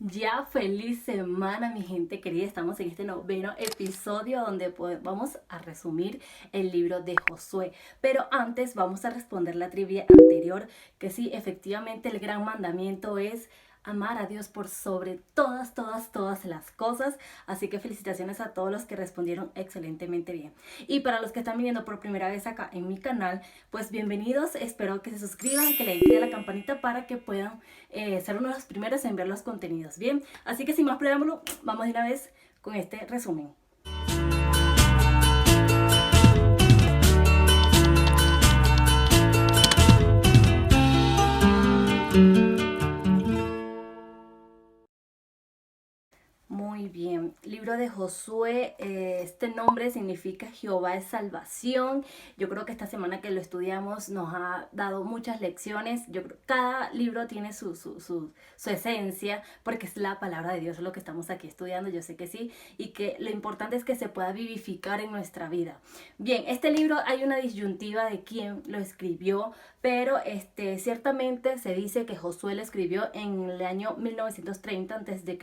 Ya feliz semana, mi gente querida. Estamos en este noveno episodio donde vamos a resumir el libro de Josué. Pero antes vamos a responder la trivia anterior, que sí, efectivamente el gran mandamiento es amar a Dios por sobre todas las cosas. Así que felicitaciones a todos los que respondieron excelentemente bien. Y para los que están viniendo por primera vez acá en mi canal, pues bienvenidos. Espero que se suscriban, que le den clic a la campanita para que puedan ser uno de los primeros en ver los contenidos. Bien, así que sin más preámbulo, vamos de una vez con este resumen. Muy bien, libro de Josué, este nombre significa Jehová es salvación. Yo creo que esta semana que lo estudiamos nos ha dado muchas lecciones. Yo creo que cada libro tiene su esencia, porque es la palabra de Dios, es lo que estamos aquí estudiando, yo sé que sí, y que lo importante es que se pueda vivificar en nuestra vida. Bien, este libro hay una disyuntiva de quién lo escribió, pero ciertamente se dice que Josué lo escribió en el año 1930 a.C.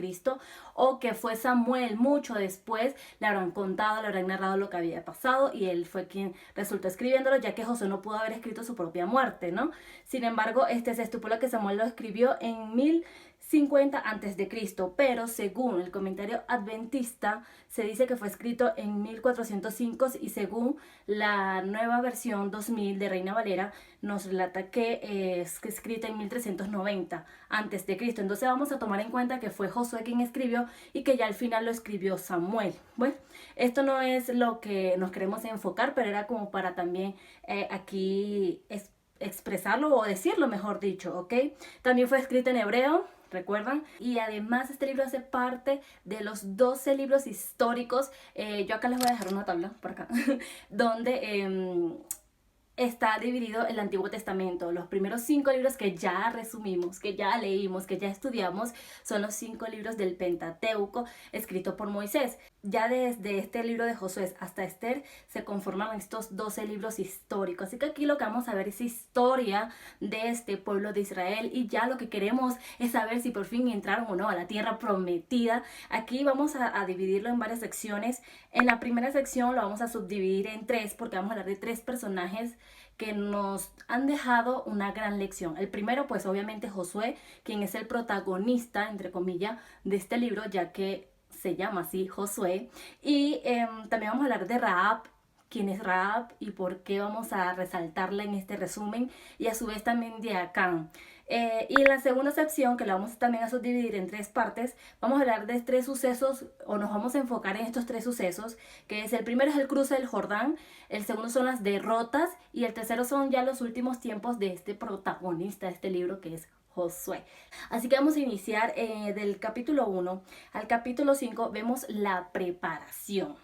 o que fue Samuel mucho después, le habrán contado, le habrán narrado lo que había pasado y él fue quien resultó escribiéndolo, ya que Josué no pudo haber escrito su propia muerte, ¿no? Sin embargo, se estipula que Samuel lo escribió en 1050 a.C., pero según el comentario adventista se dice que fue escrito en 1405 y según la nueva versión 2000 de Reina Valera nos relata que es escrita en 1390 a.C. Entonces vamos a tomar en cuenta que fue Josué quien escribió y que ya al final lo escribió Samuel. Bueno, esto no es lo que nos queremos enfocar, pero era como para también aquí expresarlo o decirlo, mejor dicho, ¿ok? También fue escrito en hebreo, ¿recuerdan? Y además este libro hace parte de los 12 libros históricos. Yo acá les voy a dejar una tabla por acá, donde está dividido el Antiguo Testamento. Los primeros 5 libros que ya resumimos, que ya leímos, que ya estudiamos, son los 5 libros del Pentateuco escrito por Moisés. Ya desde este libro de Josué hasta Esther se conforman estos 12 libros históricos. Así que aquí lo que vamos a ver es historia de este pueblo de Israel y ya lo que queremos es saber si por fin entraron o no a la tierra prometida. Aquí vamos a dividirlo en varias secciones. En la primera sección lo vamos a subdividir en 3 porque vamos a hablar de 3 personajes que nos han dejado una gran lección. El primero, pues obviamente Josué, quien es el protagonista, entre comillas, de este libro, ya que se llama así Josué. Y también vamos a hablar de Rahab, quién es Rahab y por qué vamos a resaltarla en este resumen, y a su vez también de Acán. Y en la segunda sección, que la vamos también a subdividir en 3 partes, vamos a hablar de 3 sucesos, o nos vamos a enfocar en estos 3 sucesos, que es el primero es el cruce del Jordán, el segundo son las derrotas, y el tercero son ya los últimos tiempos de este protagonista de este libro, que es Josué. Así que vamos a iniciar del capítulo 1 al capítulo 5, vemos la preparación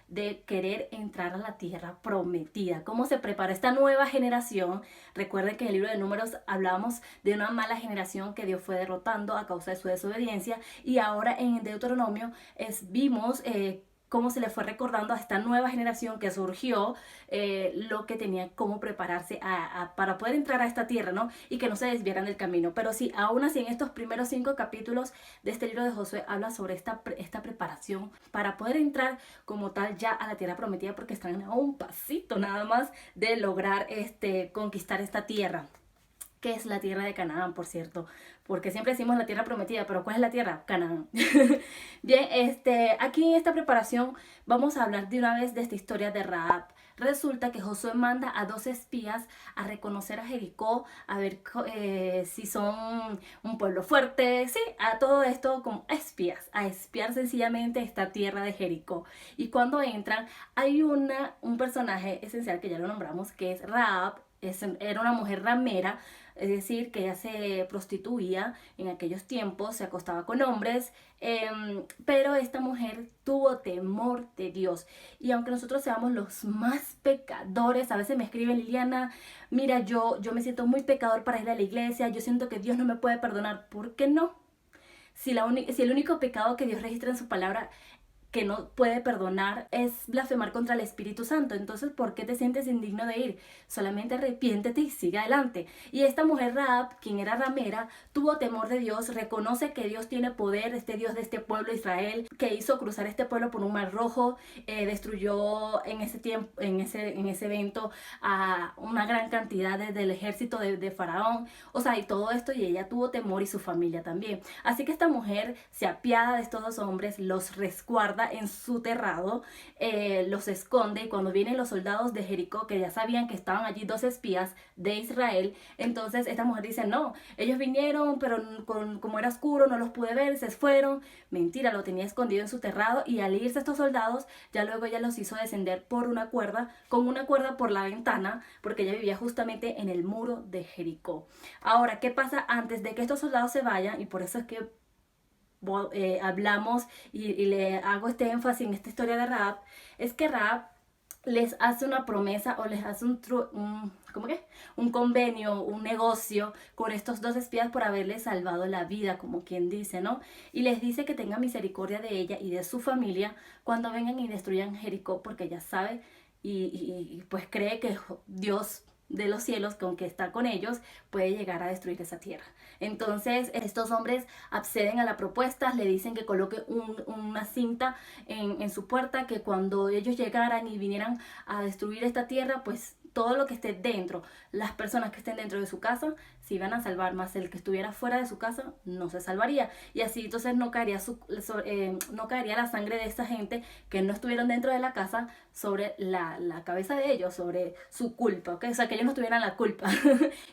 de querer entrar a la tierra prometida. ¿Cómo se prepara esta nueva generación? Recuerden que en el libro de Números hablamos de una mala generación que Dios fue derrotando a causa de su desobediencia, y ahora en Deuteronomio vimos cómo se le fue recordando a esta nueva generación que surgió, lo que tenía, cómo prepararse para poder entrar a esta tierra, ¿no? Y que no se desviaran del camino. Pero sí, aún así en estos primeros 5 capítulos de este libro de Josué habla sobre esta preparación para poder entrar como tal ya a la tierra prometida, porque están a un pasito nada más de lograr conquistar esta tierra, que es la tierra de Canaán, por cierto, porque siempre decimos la tierra prometida, pero ¿cuál es la tierra? Canaán. Bien, aquí en esta preparación vamos a hablar de una vez de esta historia de Rahab. Resulta que Josué manda a 2 espías a reconocer a Jericó, a ver si son un pueblo fuerte, sí, a todo esto como espías, a espiar sencillamente esta tierra de Jericó. Y cuando entran, hay un personaje esencial que ya lo nombramos, que es Rahab. Era una mujer ramera, es decir, que ella se prostituía en aquellos tiempos, se acostaba con hombres, pero esta mujer tuvo temor de Dios. Y aunque nosotros seamos los más pecadores, a veces me escriben: Liliana, mira, yo me siento muy pecador para ir a la iglesia, yo siento que Dios no me puede perdonar. ¿Por qué no? Si el único pecado que Dios registra en su palabra que no puede perdonar es blasfemar contra el Espíritu Santo. Entonces, ¿por qué te sientes indigno de ir? Solamente arrepiéntete y sigue adelante. Y esta mujer Rahab, quien era ramera, tuvo temor de Dios, reconoce que Dios tiene poder, este Dios de este pueblo Israel, que hizo cruzar este pueblo por un mar rojo, destruyó en ese tiempo, en ese evento, a una gran cantidad del ejército de Faraón, o sea, y todo esto, y ella tuvo temor y su familia también. Así que esta mujer se apiada de estos dos hombres, los resguarda en su terrado, los esconde, y cuando vienen los soldados de Jericó, que ya sabían que estaban allí dos espías de Israel, entonces esta mujer dice, no, ellos vinieron, pero como era oscuro no los pude ver, se fueron. Mentira, lo tenía escondido en su terrado, y al irse estos soldados, ya luego ella los hizo descender por una cuerda, con una cuerda por la ventana, porque ella vivía justamente en el muro de Jericó. Ahora, ¿qué pasa antes de que estos soldados se vayan? Y por eso es que hablamos y le hago este énfasis en esta historia de Rahab, es que Rahab les hace una promesa, o les hace ¿cómo que? Un convenio, un negocio con estos dos espías por haberles salvado la vida, como quien dice, ¿no? Y les dice que tenga misericordia de ella y de su familia cuando vengan y destruyan Jericó, porque ella sabe y pues cree que Dios de los cielos, que aunque está con ellos, puede llegar a destruir esa tierra. Entonces estos hombres acceden a la propuesta, le dicen que coloque una cinta en su puerta, que cuando ellos llegaran y vinieran a destruir esta tierra, pues todo lo que esté dentro, las personas que estén dentro de su casa, se iban a salvar, más el que estuviera fuera de su casa no se salvaría. Y así entonces no caería, no caería la sangre de esta gente que no estuvieron dentro de la casa sobre la cabeza de ellos, sobre su culpa, ¿ok? O sea, que ellos no tuvieran la culpa.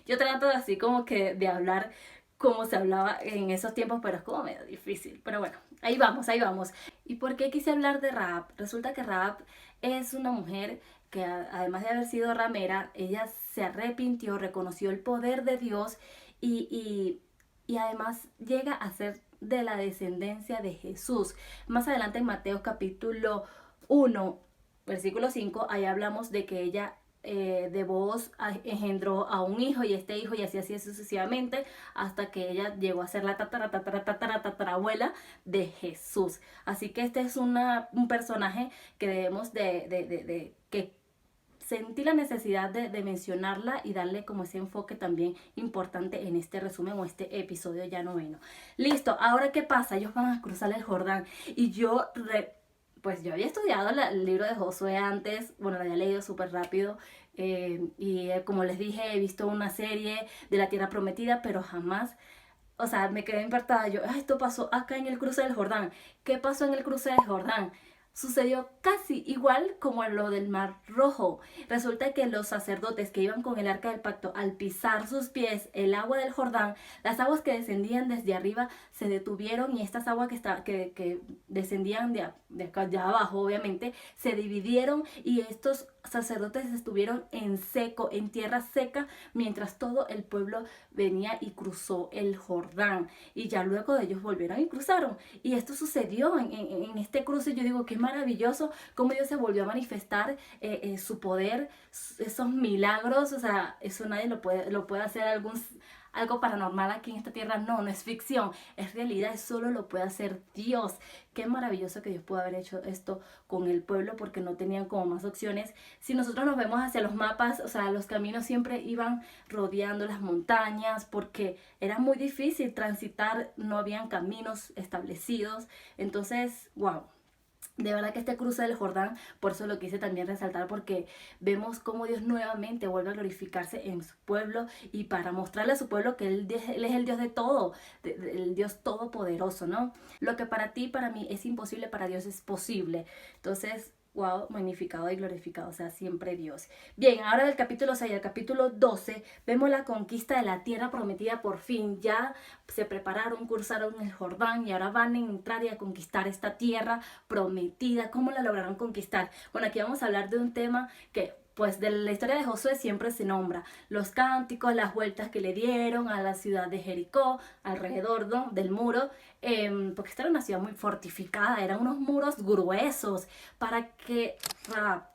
Yo trato así como que de hablar como se hablaba en esos tiempos, pero es como medio difícil. Pero bueno, ahí vamos, ahí vamos. ¿Y por qué quise hablar de Rahab? Resulta que Rahab es una mujer que además de haber sido ramera, ella se arrepintió, reconoció el poder de Dios y además llega a ser de la descendencia de Jesús. Más adelante en Mateo capítulo 1, versículo 5, ahí hablamos de que ella de Booz engendró a un hijo, y este hijo, y así sucesivamente, hasta que ella llegó a ser la tatarabuela de Jesús. Así que este es un personaje que debemos que sentí la necesidad de mencionarla y darle como ese enfoque también importante en este resumen o este episodio ya noveno. Listo, ahora ¿qué pasa? Ellos van a cruzar el Jordán, y pues yo había estudiado el libro de Josué antes, bueno, lo había leído súper rápido, como les dije, he visto una serie de la Tierra Prometida, pero jamás, o sea, me quedé impactada. Yo, esto pasó acá en el cruce del Jordán. ¿Qué pasó en el cruce del Jordán? Sucedió casi igual como lo del Mar Rojo. Resulta que los sacerdotes que iban con el arca del pacto, al pisar sus pies el agua del Jordán, las aguas que descendían desde arriba se detuvieron, y estas aguas que descendían de acá, de abajo obviamente, se dividieron, y estos sacerdotes estuvieron en seco, en tierra seca, mientras todo el pueblo venía y cruzó el Jordán. Y ya luego de ellos volvieron y cruzaron. Y esto sucedió en este cruce. Yo digo, qué maravilloso cómo Dios se volvió a manifestar su poder, esos milagros. O sea, eso nadie lo puede hacer algo paranormal aquí en esta tierra. No, no es ficción, es realidad, solo lo puede hacer Dios. Qué maravilloso que Dios pudo haber hecho esto con el pueblo, porque no tenían como más opciones. Si nosotros nos vemos hacia los mapas, o sea, los caminos siempre iban rodeando las montañas, porque era muy difícil transitar, no habían caminos establecidos. Entonces, wow. De verdad que este cruce del Jordán, por eso lo quise también resaltar, porque vemos cómo Dios nuevamente vuelve a glorificarse en su pueblo, y para mostrarle a su pueblo que Él es el Dios de todo, el Dios todopoderoso, ¿no? Lo que para ti y para mí es imposible, para Dios es posible. Entonces, wow, magnificado y glorificado sea siempre Dios. Bien, ahora del capítulo 6 al capítulo 12 vemos la conquista de la tierra prometida. Por fin ya se prepararon, cruzaron el Jordán, y ahora van a entrar y a conquistar esta tierra prometida. ¿Cómo la lograron conquistar? Bueno, aquí vamos a hablar de un tema que pues de la historia de Josué siempre se nombra los cánticos, las vueltas que le dieron a la ciudad de Jericó, alrededor, ¿no?, del muro, porque esta era una ciudad muy fortificada, eran unos muros gruesos para que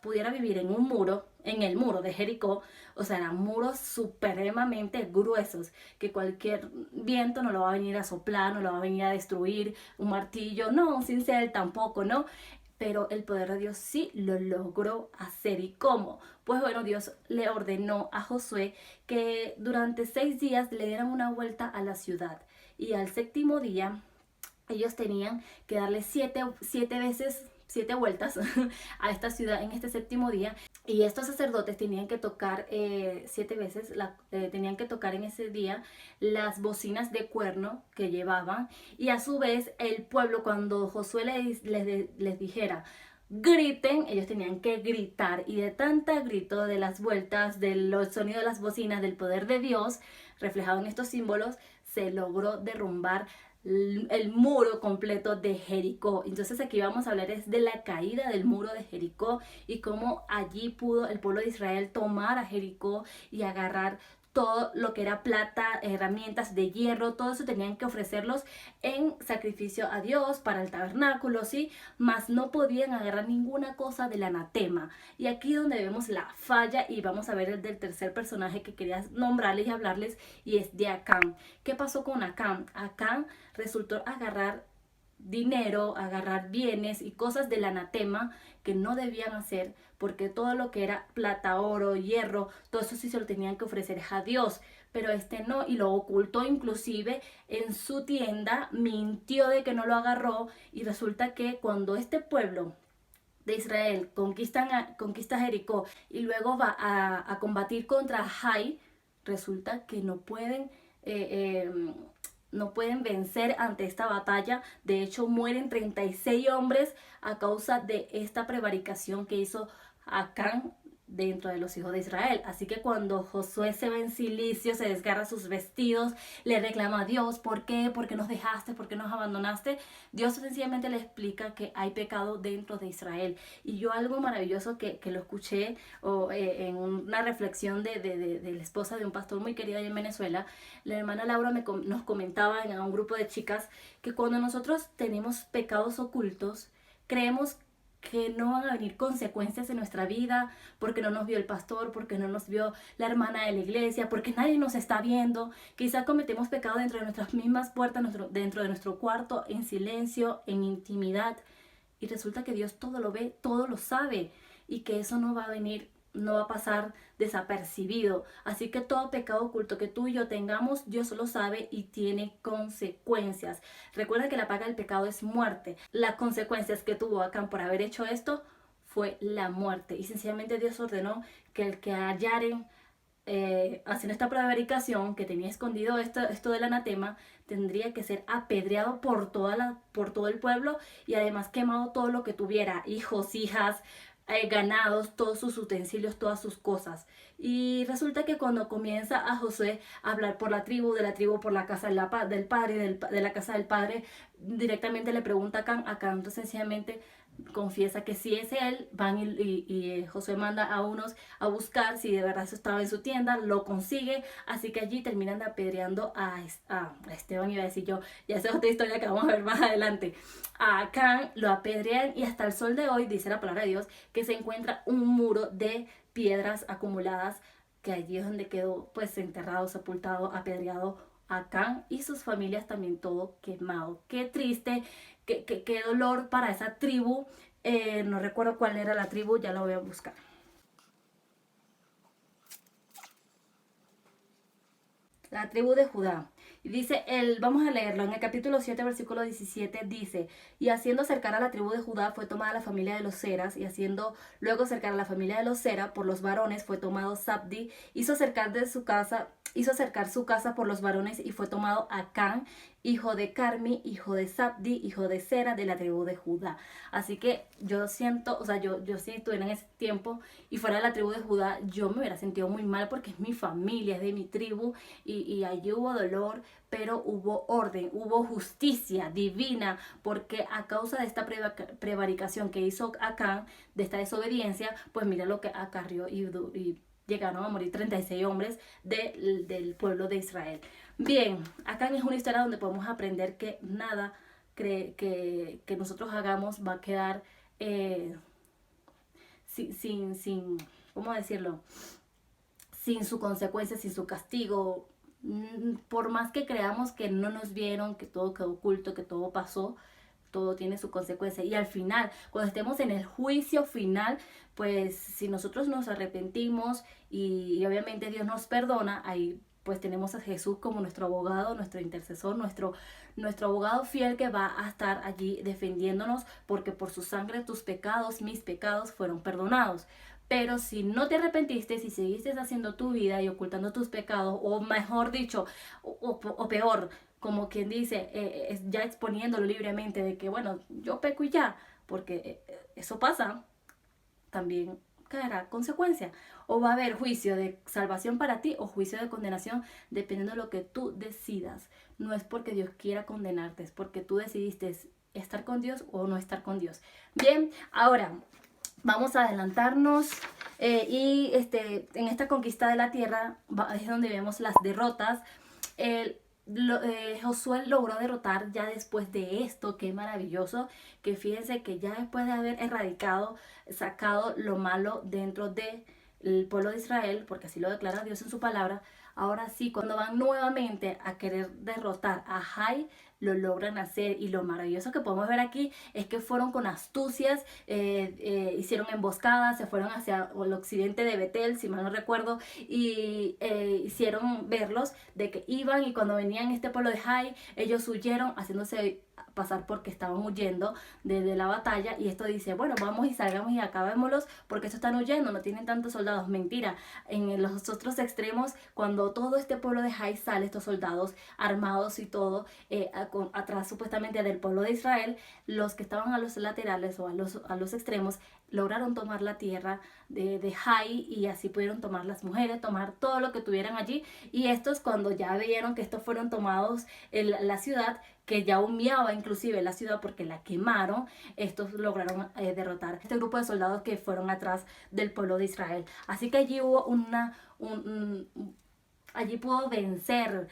pudiera vivir en un muro, en el muro de Jericó. O sea, eran muros supremamente gruesos, que cualquier viento no lo va a venir a soplar, no lo va a venir a destruir, un martillo, no, un cincel tampoco, ¿no? Pero el poder de Dios sí lo logró hacer. ¿Y cómo? Pues bueno, Dios le ordenó a Josué que durante 6 días le dieran una vuelta a la ciudad. Y al séptimo día ellos tenían que darle siete vueltas a esta ciudad en este séptimo día, y estos sacerdotes tenían que tocar 7 veces, tenían que tocar en ese día las bocinas de cuerno que llevaban, y a su vez el pueblo, cuando Josué les dijera griten, ellos tenían que gritar, y de tanta grito, de las vueltas, del sonido de las bocinas, del poder de Dios reflejado en estos símbolos, se logró derrumbar el muro completo de Jericó. Entonces aquí vamos a hablar es de la caída del muro de Jericó y cómo allí pudo el pueblo de Israel tomar a Jericó y agarrar todo lo que era plata, herramientas de hierro, todo eso tenían que ofrecerlos en sacrificio a Dios para el tabernáculo, ¿sí? Mas no podían agarrar ninguna cosa del anatema. Y aquí donde vemos la falla, y vamos a ver el del tercer personaje que quería nombrarles y hablarles, y es de Acán. ¿Qué pasó con Acán? Acán resultó agarrar dinero, agarrar bienes y cosas del anatema que no debían hacer, porque todo lo que era plata, oro, hierro, todo eso sí se lo tenían que ofrecer a Dios, pero este no, y lo ocultó, inclusive en su tienda, mintió de que no lo agarró, y resulta que cuando este pueblo de Israel conquista Jericó y luego va a combatir contra Jai, resulta que no pueden vencer ante esta batalla. De hecho, mueren 36 hombres a causa de esta prevaricación que hizo Acán dentro de los hijos de Israel. Así que cuando Josué se ve en silicio, se desgarra sus vestidos, le reclama a Dios: ¿por qué? ¿Por qué nos dejaste? ¿Por qué nos abandonaste? Dios sencillamente le explica que hay pecado dentro de Israel. Y yo algo maravilloso que lo escuché en una reflexión de la esposa de un pastor muy querido allá en Venezuela, la hermana Laura nos comentaba en un grupo de chicas que cuando nosotros tenemos pecados ocultos, creemos que no van a venir consecuencias en nuestra vida, porque no nos vio el pastor, porque no nos vio la hermana de la iglesia, porque nadie nos está viendo. Quizá cometemos pecado dentro de nuestras mismas puertas, dentro de nuestro cuarto, en silencio, en intimidad, y resulta que Dios todo lo ve, todo lo sabe, y que eso no va a pasar desapercibido. Así que todo pecado oculto que tú y yo tengamos, Dios lo sabe y tiene consecuencias. Recuerda que la paga del pecado es muerte. Las consecuencias que tuvo Acán por haber hecho esto fue la muerte. Y sencillamente Dios ordenó que el que hallaren haciendo esta prevaricación, que tenía escondido esto del anatema, tendría que ser apedreado por todo el pueblo, y además quemado todo lo que tuviera, hijos, hijas, ganados, todos sus utensilios, todas sus cosas. Y resulta que cuando comienza a Josué a hablar por la tribu, de la tribu por la casa del padre, de la casa del padre, directamente le pregunta a Acán, entonces sencillamente confiesa que si es él, van y Josué manda a unos a buscar si de verdad eso estaba en su tienda, lo consigue, así que allí terminan apedreando a Esteban, iba a decir yo, ya esa es otra historia que vamos a ver más adelante. A Acán lo apedrean, y hasta el sol de hoy dice la palabra de Dios que se encuentra un muro de piedras acumuladas, que allí es donde quedó pues enterrado, sepultado, apedreado Acán y sus familias, también todo quemado. Qué triste, qué dolor para esa tribu. No recuerdo cuál era la tribu, ya la voy a buscar. La tribu de Judá. Y dice, vamos a leerlo, en el capítulo 7, versículo 17, dice: y haciendo cercar a la tribu de Judá fue tomada la familia de los Zeras, y haciendo luego cercar a la familia de los Zera por los varones fue tomado Zabdi, hizo cercar su casa por los varones, y fue tomado Acán, hijo de Carmi, hijo de Sabdi, hijo de Sera, de la tribu de Judá. Así que yo siento, o sea, yo si estuviera en ese tiempo y fuera de la tribu de Judá, yo me hubiera sentido muy mal porque es mi familia, es de mi tribu y allí hubo dolor, pero hubo orden, hubo justicia divina, porque a causa de esta prevaricación que hizo Acán, de esta desobediencia, pues mira lo que acarrió y llegaron a morir 36 hombres del pueblo de Israel. Bien, acá es una historia donde podemos aprender que nada que nosotros hagamos va a quedar sin, ¿cómo decirlo? Sin su consecuencia, sin su castigo. Por más que creamos que no nos vieron, que todo quedó oculto, que todo pasó, todo tiene su consecuencia. Y al final, cuando estemos en el juicio final, pues si nosotros nos arrepentimos y obviamente Dios nos perdona, ahí pues tenemos a Jesús como nuestro abogado, nuestro intercesor, nuestro abogado fiel que va a estar allí defendiéndonos, porque por su sangre tus pecados, mis pecados fueron perdonados. Pero si no te arrepentiste, si seguiste haciendo tu vida y ocultando tus pecados, o mejor dicho, o peor, como quien dice, ya exponiéndolo libremente de que, bueno, yo peco y ya, porque eso pasa, también caerá consecuencia. O va a haber juicio de salvación para ti o juicio de condenación, dependiendo de lo que tú decidas. No es porque Dios quiera condenarte, es porque tú decidiste estar con Dios o no estar con Dios. Bien, ahora vamos a adelantarnos en esta conquista de la tierra es donde vemos las derrotas. Josué logró derrotar ya después de esto, qué maravilloso, que fíjense que ya después de haber sacado lo malo dentro del pueblo de Israel, porque así lo declara Dios en su palabra, ahora sí, cuando van nuevamente a querer derrotar a Jai, lo logran hacer. Y lo maravilloso que podemos ver aquí es que fueron con astucias, hicieron emboscadas, se fueron hacia el occidente de Betel, si mal no recuerdo, y hicieron verlos de que iban, y cuando venían este pueblo de Jai, ellos huyeron haciéndose pasar porque estaban huyendo de la batalla, y esto dice, bueno, vamos y salgamos y acabémoslos porque estos están huyendo, no tienen tantos soldados. Mentira, en los otros extremos, cuando todo este pueblo de Jai sale, estos soldados armados y todo, atrás supuestamente del pueblo de Israel, los que estaban a los laterales o a los extremos lograron tomar la tierra de Jai, y así pudieron tomar las mujeres, tomar todo lo que tuvieran allí. Y estos, cuando ya vieron que estos fueron tomados en la ciudad, que ya humeaba inclusive la ciudad porque la quemaron, estos lograron derrotar este grupo de soldados que fueron atrás del pueblo de Israel. Así que allí hubo allí pudo vencer,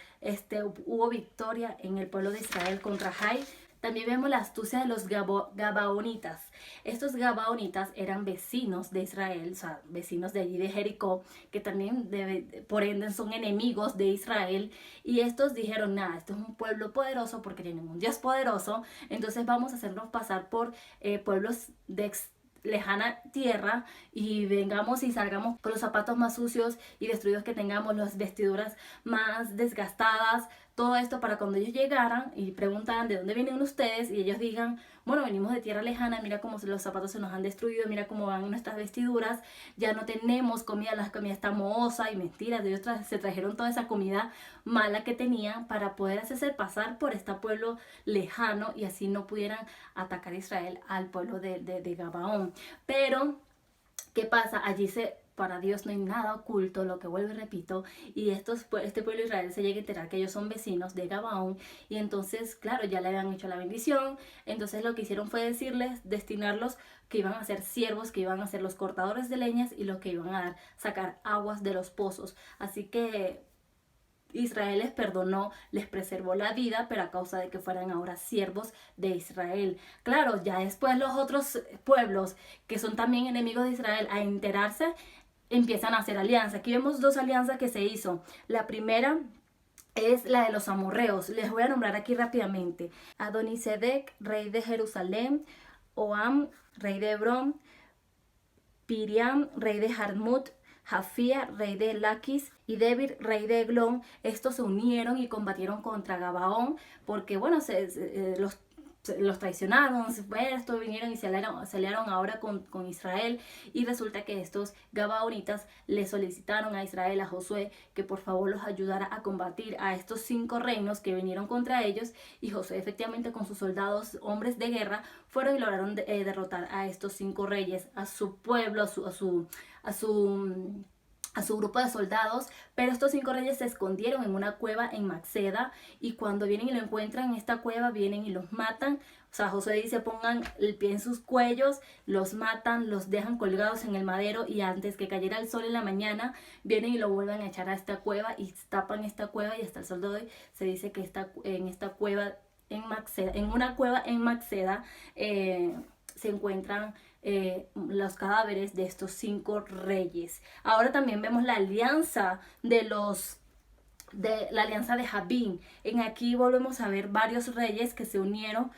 hubo victoria en el pueblo de Israel contra Jai. También vemos la astucia de los Gabaonitas. Estos Gabaonitas eran vecinos de Israel, o sea, vecinos de allí de Jericó, que también por ende son enemigos de Israel. Y estos dijeron, nada, esto es un pueblo poderoso porque tienen un Dios poderoso, entonces vamos a hacernos pasar por pueblos de lejana tierra, y vengamos y salgamos con los zapatos más sucios y destruidos que tengamos, las vestiduras más desgastadas, todo esto para cuando ellos llegaran y preguntaran de dónde vienen ustedes, y ellos digan, bueno, venimos de tierra lejana, mira cómo los zapatos se nos han destruido, mira cómo van nuestras vestiduras, ya no tenemos comida, la comida está mohosa. Y mentiras, ellos se trajeron toda esa comida mala que tenían para poder hacerse pasar por este pueblo lejano, y así no pudieran atacar a Israel, al pueblo de Gabaón. Pero ¿qué pasa? Para Dios no hay nada oculto, lo que vuelvo y repito, y este pueblo de Israel se llega a enterar que ellos son vecinos de Gabaón, y entonces, claro, ya le habían hecho la bendición. Entonces lo que hicieron fue destinarlos que iban a ser siervos, que iban a ser los cortadores de leñas y los que iban a sacar aguas de los pozos. Así que Israel les perdonó, les preservó la vida, pero a causa de que fueran ahora siervos de Israel. Claro, ya después los otros pueblos que son también enemigos de Israel, a enterarse, empiezan a hacer alianzas. Aquí vemos dos alianzas que se hizo. La primera es la de los amorreos. Les voy a nombrar aquí rápidamente. Adonisedec, rey de Jerusalén; Oam, rey de Hebrón; Piriam, rey de Jarmut; Jafía, rey de Laquis; y Debir, rey de Eglón. Estos se unieron y combatieron contra Gabaón, porque bueno, los los traicionaron, estos vinieron y se aliaron ahora con Israel, y resulta que estos gabaonitas le solicitaron a Israel, a Josué, que por favor los ayudara a combatir a estos 5 reinos que vinieron contra ellos, y Josué efectivamente con sus soldados, hombres de guerra, fueron y lograron derrotar a estos 5 reyes, a su pueblo, a su grupo de soldados. Pero estos 5 reyes se escondieron en una cueva en Maceda, y cuando vienen y lo encuentran en esta cueva, vienen y los matan. O sea, Josué dice, pongan el pie en sus cuellos, los matan, los dejan colgados en el madero, y antes que cayera el sol en la mañana, vienen y lo vuelven a echar a esta cueva y tapan esta cueva, y hasta el sol de hoy se dice que está en esta cueva en Maceda, en una cueva en Maceda, se encuentran los cadáveres de estos 5 reyes. Ahora también vemos la alianza de la alianza de Jabín. En aquí volvemos a ver varios reyes que se unieron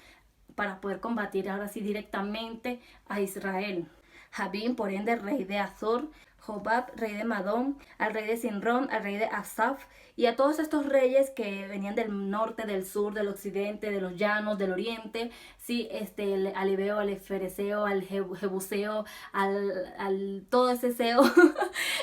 para poder combatir ahora sí directamente a Israel. Jabín, por ende, rey de Azor; Jobab, rey de Madón; al rey de Sinrón; al rey de Asaf, y a todos estos reyes que venían del norte, del sur, del occidente, de los llanos, del oriente, sí, al Ebeo, al Efereseo, al Jebuseo, al todo ese seo.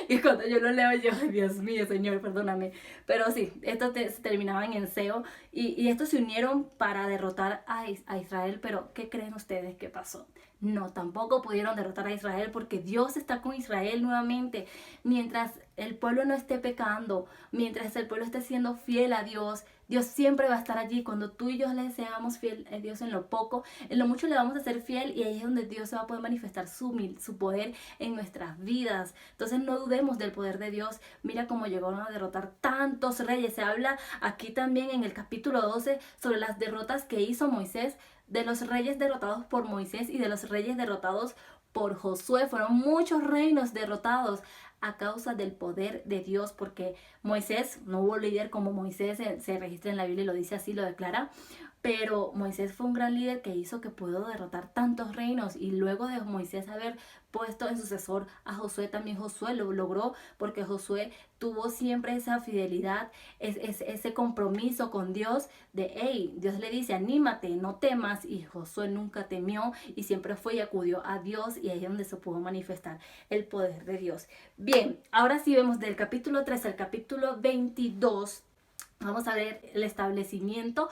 Y cuando yo lo leo, yo, Dios mío, Señor, perdóname. Pero sí, estos se terminaban en seo, y estos se unieron para derrotar a Israel. Pero, ¿qué creen ustedes que pasó? No, tampoco pudieron derrotar a Israel, porque Dios está con Israel nuevamente. Mientras el pueblo no esté pecando, mientras el pueblo esté siendo fiel a Dios, Dios siempre va a estar allí. Cuando tú y yo le seamos fiel a Dios en lo poco, en lo mucho le vamos a ser fiel, y ahí es donde Dios se va a poder manifestar su poder en nuestras vidas. Entonces no dudemos del poder de Dios. Mira cómo llegaron a derrotar tantos reyes. Se habla aquí también en el capítulo 12 sobre las derrotas que hizo Moisés, de los reyes derrotados por Moisés y de los reyes derrotados por Josué. Fueron muchos reinos derrotados a causa del poder de Dios, porque Moisés, no hubo líder como Moisés, se registra en la Biblia y lo dice así, lo declara. Pero Moisés fue un gran líder que hizo que pudo derrotar tantos reinos, y luego de Moisés haber puesto en sucesor a Josué, también Josué lo logró, porque Josué tuvo siempre esa fidelidad, ese compromiso con Dios de, hey, Dios le dice, anímate, no temas, y Josué nunca temió y siempre fue y acudió a Dios, y ahí es donde se pudo manifestar el poder de Dios. Bien, ahora sí vemos del capítulo 3 al capítulo 22, vamos a ver el establecimiento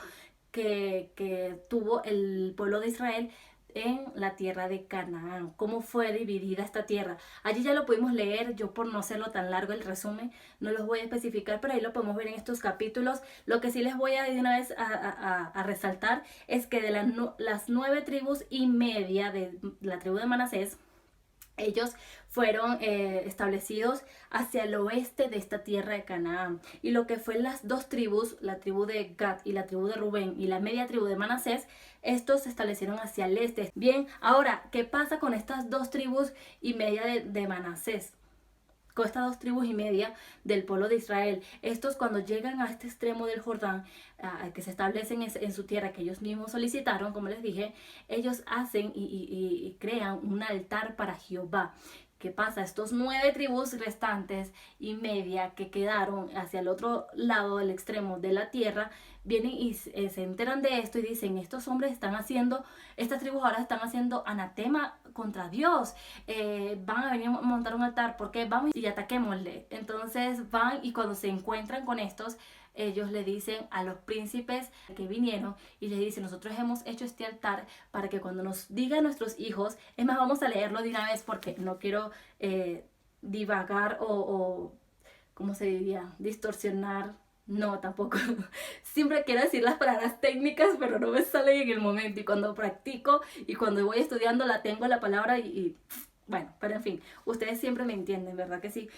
que tuvo el pueblo de Israel en la tierra de Canaán, cómo fue dividida esta tierra. Allí ya lo pudimos leer, yo por no hacerlo tan largo el resumen no los voy a especificar, pero ahí lo podemos ver en estos capítulos. Lo que sí les voy a de una vez a resaltar es que de las 9 tribus y media de la tribu de Manasés, ellos fueron establecidos hacia el oeste de esta tierra de Canaán. Y lo que fue las 2 tribus, la tribu de Gad y la tribu de Rubén y la media tribu de Manasés, estos se establecieron hacia el este. Bien, ahora, ¿qué pasa con estas 2 tribus y media de Manasés? Con estas 2 tribus y media del pueblo de Israel. Estos, cuando llegan a este extremo del Jordán, que se establecen en su tierra que ellos mismos solicitaron, como les dije, ellos hacen y crean un altar para Jehová. ¿Qué pasa? Estos 9 tribus restantes y media que quedaron hacia el otro lado del extremo de la tierra, vienen y se enteran de esto y dicen, estos hombres están haciendo, estas tribus ahora están haciendo anatema contra Dios, van a venir a montar un altar, porque vamos y ataquémosle. Entonces van, y cuando se encuentran con estos, ellos le dicen a los príncipes que vinieron, y les dicen, nosotros hemos hecho este altar para que cuando nos digan nuestros hijos, es más, vamos a leerlo de una vez porque no quiero divagar o ¿cómo se diría? Distorsionar. No, tampoco. Siempre quiero decir las palabras técnicas, pero no me salen en el momento, y cuando practico y cuando voy estudiando la tengo la palabra bueno, pero en fin, ustedes siempre me entienden, ¿verdad que sí?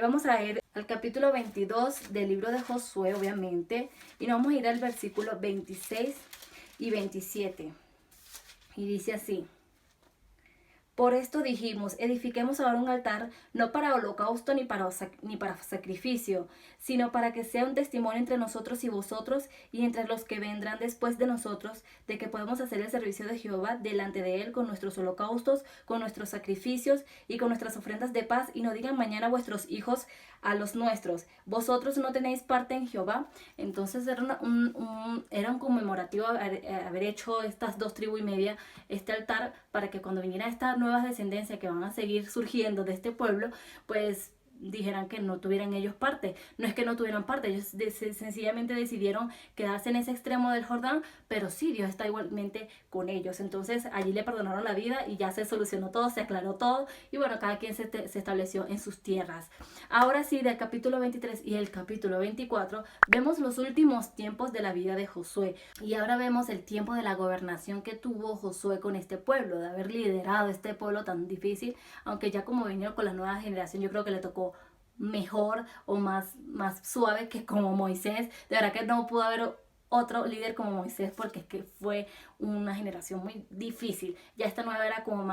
Vamos a ir al capítulo 22 del libro de Josué, obviamente, y nos vamos a ir al versículo 26 y 27. Y dice así: Por esto dijimos, edifiquemos ahora un altar, no para holocausto ni para sacrificio, sino para que sea un testimonio entre nosotros y vosotros y entre los que vendrán después de nosotros, de que podemos hacer el servicio de Jehová delante de él con nuestros holocaustos, con nuestros sacrificios y con nuestras ofrendas de paz, y no digan mañana vuestros hijos a los nuestros, vosotros no tenéis parte en Jehová. Entonces era un conmemorativo haber hecho estas 2 tribus y media este altar, para que cuando viniera esta nueva descendencia que van a seguir surgiendo de este pueblo, pues dijeran que no tuvieran ellos parte. No es que no tuvieran parte, ellos sencillamente decidieron quedarse en ese extremo del Jordán, pero sí, Dios está igualmente con ellos. Entonces allí le perdonaron la vida y ya se solucionó todo, se aclaró todo, y bueno, cada quien se estableció en sus tierras. Ahora sí, del capítulo 23 y el capítulo 24 vemos los últimos tiempos de la vida de Josué, y ahora vemos el tiempo de la gobernación que tuvo Josué con este pueblo, de haber liderado este pueblo tan difícil, aunque ya como vino con la nueva generación, yo creo que le tocó mejor o más suave que como Moisés. De verdad que no pudo haber otro líder como Moisés, porque es que fue una generación muy difícil. Ya esta nueva era como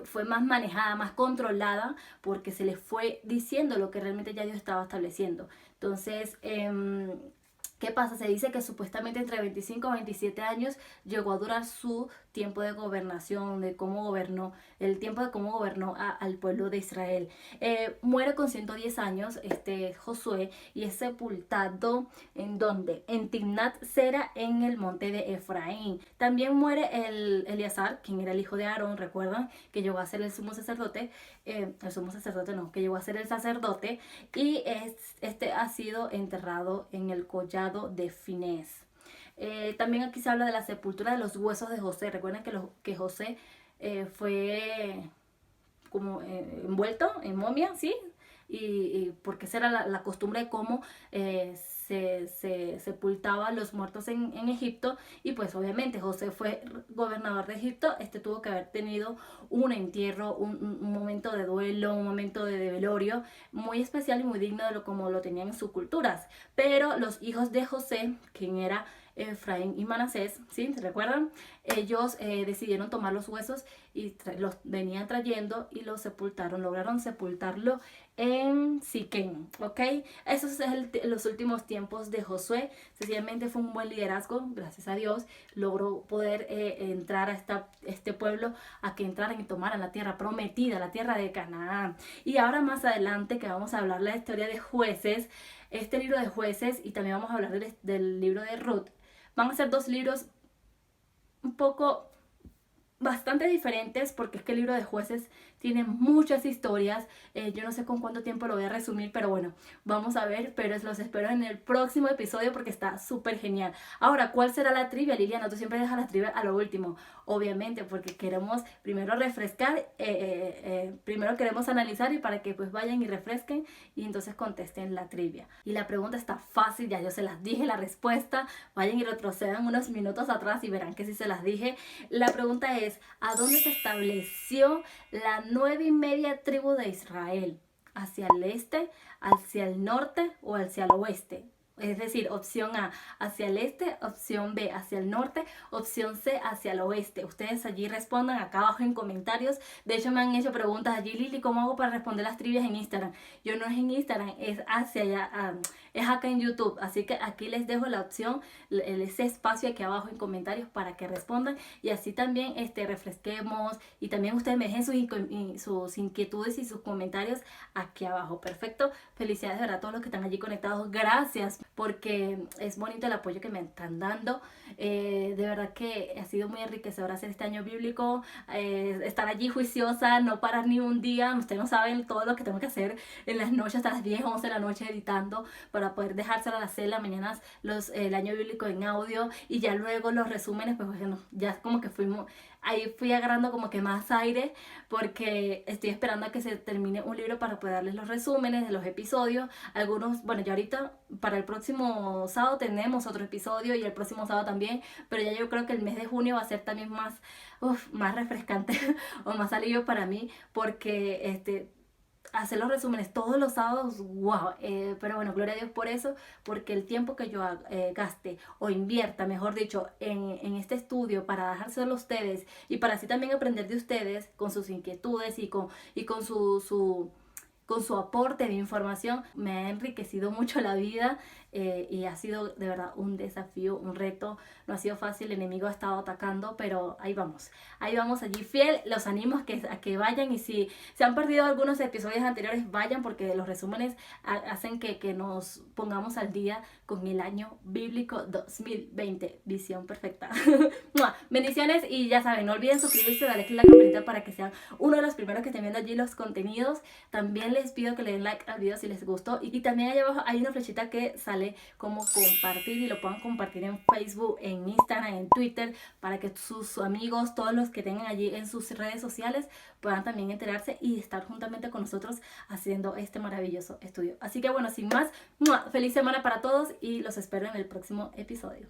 fue más manejada, más controlada, porque se les fue diciendo lo que realmente ya Dios estaba estableciendo. Entonces, ¿qué pasa? Se dice que supuestamente entre 25 a 27 años llegó a durar su tiempo de gobernación, de cómo gobernó, el tiempo de cómo gobernó al pueblo de Israel. Muere con 110 años Josué, y es sepultado ¿en dónde? En Timnat Sera, en el monte de Efraín. También muere Eleazar, quien era el hijo de Aarón, recuerdan, que llegó a ser el sumo sacerdote, que llegó a ser el sacerdote, y este ha sido enterrado en el collado de Finés. También aquí se habla de la sepultura de los huesos de José. Recuerden que José fue como envuelto en momia, ¿sí? Y porque esa era la costumbre de cómo se sepultaba a los muertos en Egipto. Y pues obviamente José fue gobernador de Egipto, tuvo que haber tenido un entierro, un momento de duelo, un momento de velorio muy especial y muy digno de como lo tenían en sus culturas. Pero los hijos de José, quien era Efraín y Manasés, ¿sí? ¿Se recuerdan? Ellos decidieron tomar los huesos y los venían trayendo y los sepultaron, lograron sepultarlo en Siquén, ¿ok? Esos son los últimos tiempos de Josué. Sencillamente fue un buen liderazgo, gracias a Dios, logró poder entrar a este pueblo, a que entraran y tomaran la tierra prometida, la tierra de Canaán. Y ahora más adelante, que vamos a hablar la historia de Jueces, este libro de Jueces, y también vamos a hablar del libro de Ruth. Van a ser 2 libros un poco bastante diferentes, porque es que el libro de Jueces tiene muchas historias. Yo no sé con cuánto tiempo lo voy a resumir, pero bueno, vamos a ver, pero los espero en el próximo episodio porque está súper genial. Ahora, ¿cuál será la trivia, Liliana? Tú siempre dejas la trivia a lo último, obviamente, porque queremos primero refrescar, primero queremos analizar, y para que pues vayan y refresquen y entonces contesten la trivia. Y la pregunta está fácil, ya yo se las dije la respuesta. Vayan y retrocedan unos minutos atrás y verán que sí se las dije. La pregunta es: ¿a dónde se estableció la 9 y media tribu de Israel? ¿Hacia el este, hacia el norte o hacia el oeste? Es decir, opción A hacia el este, opción B hacia el norte, opción C hacia el oeste. Ustedes allí respondan acá abajo en comentarios. De hecho me han hecho preguntas allí: Lili, ¿cómo hago para responder las trivias en Instagram? Yo no es en Instagram, es hacia allá, es acá en YouTube. Así que aquí les dejo la opción, ese espacio aquí abajo en comentarios para que respondan, y así también refresquemos, y también ustedes me dejen sus inquietudes y sus comentarios aquí abajo. Perfecto, felicidades de verdad a todos los que están allí conectados. Gracias, porque es bonito el apoyo que me están dando. De verdad que ha sido muy enriquecedor hacer este año bíblico, estar allí juiciosa, no parar ni un día. Ustedes no saben todo lo que tengo que hacer en las noches, hasta las 10, 11 de la noche editando, para poder dejárselo a las 6 de la mañana el año bíblico en audio, y ya luego los resúmenes. Pues bueno, ya como que fui agarrando como que más aire, porque estoy esperando a que se termine un libro para poder darles los resúmenes de los episodios. Algunos, bueno, ya ahorita para el próximo sábado tenemos otro episodio, y el próximo sábado también, pero ya yo creo que el mes de junio va a ser también más refrescante o más alivio para mí, porque hacer los resúmenes todos los sábados, wow, pero bueno, gloria a Dios por eso, porque el tiempo que yo gaste o invierta, mejor dicho, en este estudio para dejárselo a ustedes y para así también aprender de ustedes con sus inquietudes y con con su aporte de información, me ha enriquecido mucho la vida y ha sido de verdad un desafío, un reto. No ha sido fácil, el enemigo ha estado atacando, pero ahí vamos allí fiel. Los animo a que vayan, y si se han perdido algunos episodios anteriores, vayan, porque los resúmenes hacen que nos pongamos al día con el año bíblico 2020, visión perfecta. Bendiciones, y ya saben, no olviden suscribirse, darle click a la campanita para que sean uno de los primeros que estén viendo allí los contenidos. También les pido que le den like al video si les gustó, y también allá abajo hay una flechita que sale como compartir, y lo puedan compartir en Facebook, en Instagram, en Twitter, para que sus amigos, todos los que tengan allí en sus redes sociales, puedan también enterarse y estar juntamente con nosotros haciendo este maravilloso estudio. Así que bueno, sin más, feliz semana para todos y los espero en el próximo episodio.